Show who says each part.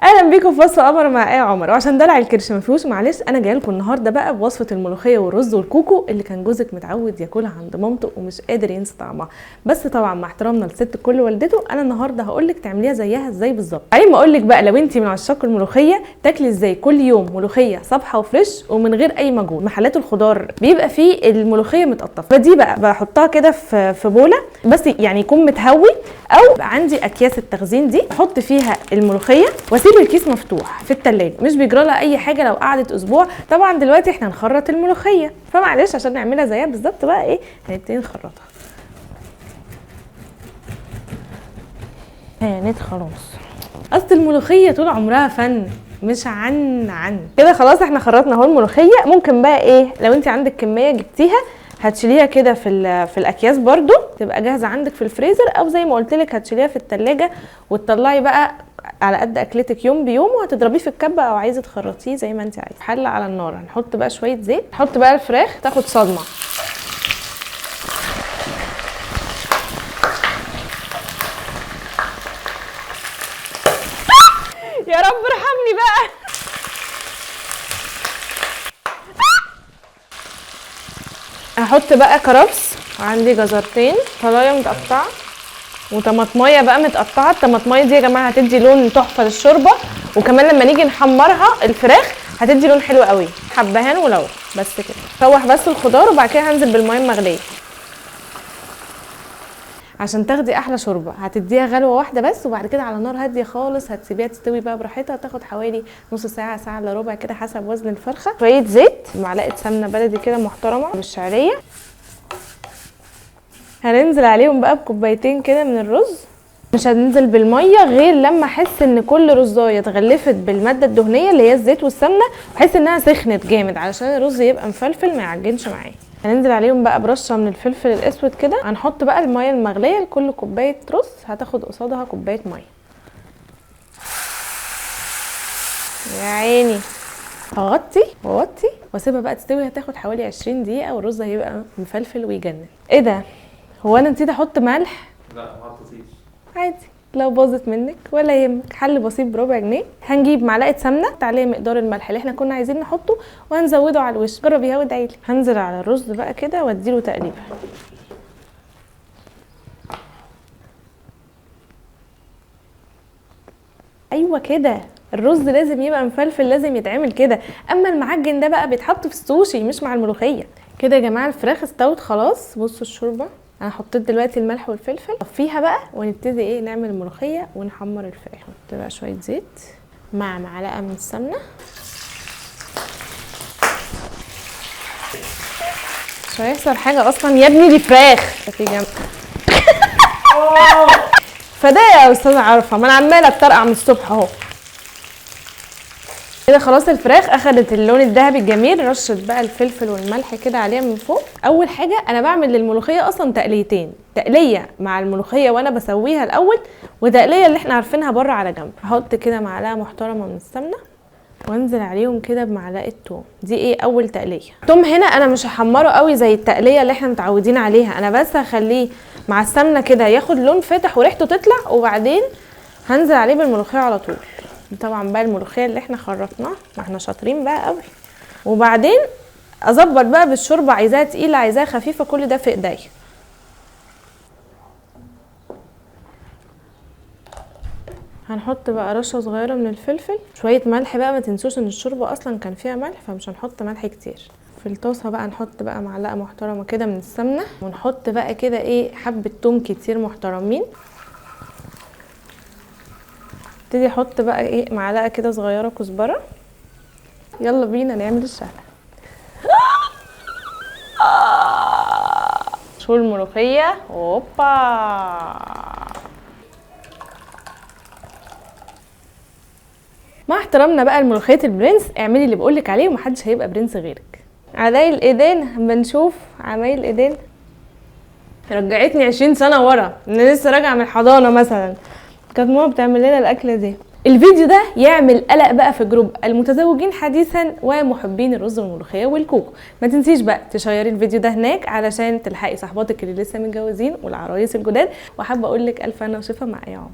Speaker 1: اهلا بيكم في وصفه قمر مع ايه عمر. وعشان دلع الكرش ما فيهوش معلش، انا جايه لكم النهارده بقى بوصفه الملوخيه والرز والكوكو اللي كان جوزك متعود ياكلها عند مامته ومش قادر ينسى طعمها. بس طبعا مع احترامنا لست كل والدته، انا النهارده هقول لك تعمليها زيها ازاي بالظبط. عايز ما اقول لك بقى لو انت من عشاق الملوخيه تاكلي ازاي كل يوم ملوخيه صبحه وفريش ومن غير اي مجهود. محلات الخضار بيبقى فيه الملوخيه متقطفه، فدي بقى بحطها كده في بوله بس يعني يكون متهوي، او عندي اكياس التخزين دي احط فيها الملوخيه واسيب الكيس مفتوح في التلاجة، مش بيجرى لها اي حاجه لو قعدت اسبوع. طبعا دلوقتي احنا هنخرط الملوخيه، فمعلش عشان نعملها زيها بالظبط بقى ايه هنبتدي نخرطها. هانت خلاص. اصل الملوخيه طول عمرها فن مش عن كده. خلاص احنا خرطنا اهو الملوخيه. ممكن بقى ايه لو انت عندك كميه جبتيها هتشيليها كده في الاكياس برضو تبقى جاهزه عندك في الفريزر، او زي ما قلت لك هتشيليها في التلاجة وتطلعي بقى على قد اكلتك يوم بيوم، وهتضربيه في الكبه او عايزه تخرطيه زي ما انت عايزه. حله على النار هنحط بقى شويه زيت، نحط بقى الفراخ تاخد صدمه. يا رب ارحمني بقى. هحط بقى كرفس، وعندي جزرتين طلايه متقطعه وطماطمايه بقى متقطعه. الطماطمايه دي يا جماعه هتدي لون تحفه للشوربه، وكمان لما نيجي نحمرها الفراخ هتدي لون حلو قوي. حبهان ولورا بس كده. شوح بس الخضار وبعد كده هنزل بالميه المغليه عشان تاخدي احلى شوربه. هتديها غلوه واحده بس، وبعد كده على نار هاديه خالص هتسيبيها تستوي بقى براحتها. تاخد حوالي نص ساعه ساعه الا ربع كده حسب وزن الفرخه. شويه زيت، معلقه سمنه بلدي كده محترمه مش شعريه. هننزل عليهم بقى بكوبايتين كده من الرز. مش هننزل بالميه غير لما احس ان كل رزايه اتغلفت بالماده الدهنيه اللي هي الزيت والسمنه، واحس انها سخنت جامد علشان الرز يبقى مفلفل ما يعجنش معايا. هننزل عليهم بقى برشه من الفلفل الاسود كده. هنحط بقى الميه المغليه لكل كوبايه رز هتاخد قصادها كوبايه ميه. يا عيني. هغطي واوطي واسيبها بقى تستوي. هتاخد حوالي 20 دقيقه والرز هيبقى مفلفل ويجنن. ايه ده، هو انا نسيت احط ملح؟
Speaker 2: لا ما حطيتيش.
Speaker 1: عادي لو باظت منك ولا يهمك، حل بسيط بربع جنيه. هنجيب معلقه سمنه عليها مقدار الملح اللي احنا كنا عايزين نحطه وهنزوده على الوش. جربيها وادعيلي. هنزل على الرز بقى كده واديله تقليبه. ايوه كده، الرز لازم يبقى مفلفل، لازم يتعمل كده. اما المعجن ده بقى بيتحط في السوشي مش مع الملوخيه. كده يا جماعه الفراخ استوت خلاص. بصوا الشوربه، انا حطيت دلوقتي الملح والفلفل. طفيها بقى ونبتدي ايه نعمل الملوخيه ونحمر الفراخ. نحط بقى شويه زيت مع معلقه من السمنه. مش هيحصل حاجه اصلا يا ابني، دي فراخ في جنب. فده يا استاذه عارفه، ما انا عماله بترقع من الصبح اهو. كده خلاص الفراخ اخدت اللون الذهبي الجميل. رشه بقى الفلفل والملح كده عليها من فوق. اول حاجه انا بعمل للملوخيه اصلا تقليتين، تقليه مع الملوخيه وانا بسويها الاول، وتقليه اللي احنا عارفينها بره على جنب. هحط كده معلقه محترمه من السمنه وانزل عليهم كده بمعلقه توم. دي ايه اول تقليه. توم هنا انا مش هحمره قوي زي التقليه اللي احنا متعودين عليها، انا بس هخليه مع السمنه كده ياخد لون فاتح وريحته تطلع، وبعدين هنزل عليه بالملوخيه على طول. طبعا بقى الملوخيه اللي احنا خرطناها، ما احنا شاطرين بقى قوي. وبعدين اظبط بقى بالشوربه، عايزاها تقيله عايزاها خفيفه، كل ده في ايديا. هنحط بقى رشه صغيره من الفلفل، شويه ملح بقى. ما تنسوش ان الشوربه اصلا كان فيها ملح فمش هنحط ملح كتير. في الطاسه بقى نحط بقى معلقه محترمه كده من السمنه، ونحط بقى كده ايه حبه توم كتير محترمين. ابتدي احط بقى ايه معلقه كده صغيره كزبره. يلا بينا نعمل الشهله. شو الملوخيه. اوبا. مع احترامنا بقى لملوخيه البرنس، اعملي اللي بقولك عليه ومحدش هيبقى برنس غيرك. عدايل الايدين بنشوف عمايل الايدين. رجعتني 20 سنه ورا، انا لسه راجعه من الحضانه مثلا كانت ماما بتعمل لنا الاكله دي. الفيديو ده يعمل قلق بقى في جروب المتزوجين حديثا ومحبين الرز والملوخيه والكوكو. ما تنسيش بقى تشيري الفيديو ده هناك علشان تلحقي صحباتك اللي لسه متجوزين والعرايس الجداد. وحابه اقول لك الف هنا وشفا مع ايه عمر.